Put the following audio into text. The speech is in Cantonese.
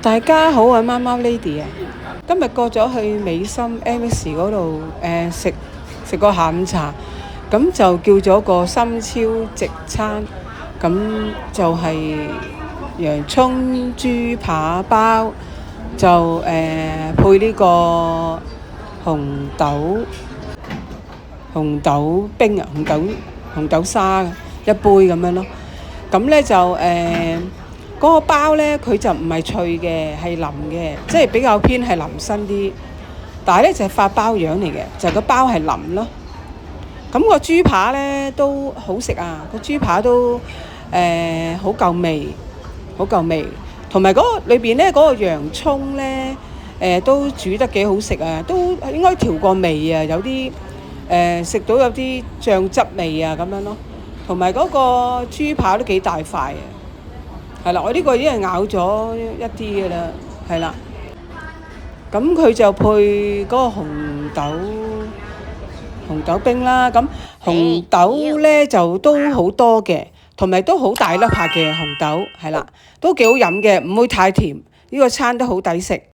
大家好啊，貓貓 Lady 啊，今日過咗去美心 MS 嗰度食個下午茶，咁就叫咗個深超直餐，咁就係洋葱豬扒包，就配呢個紅豆冰啊，紅豆沙一杯咁樣咯。咁呢就嗰個包呢，佢就唔係脆嘅，係腍嘅，即係比較偏係腍身啲。但係呢就係發包樣嚟嘅，就個包係腍咯。咁個豬扒呢都好食啊，個豬扒都好夠味，好夠味。同埋嗰個裏邊呢嗰個洋葱呢，都煮得幾好食啊，都應該調過味啊，有啲食到有啲醬汁味啊咁樣咯。同埋嗰個豬扒都幾大塊啊，係啦，我呢個已經係咬咗一啲嘅啦，係啦。咁佢就配嗰個紅豆冰啦，咁紅豆呢就都好多嘅，同埋都好大粒下嘅紅豆，係啦，都幾好飲嘅，唔會太甜，呢個餐都好抵食。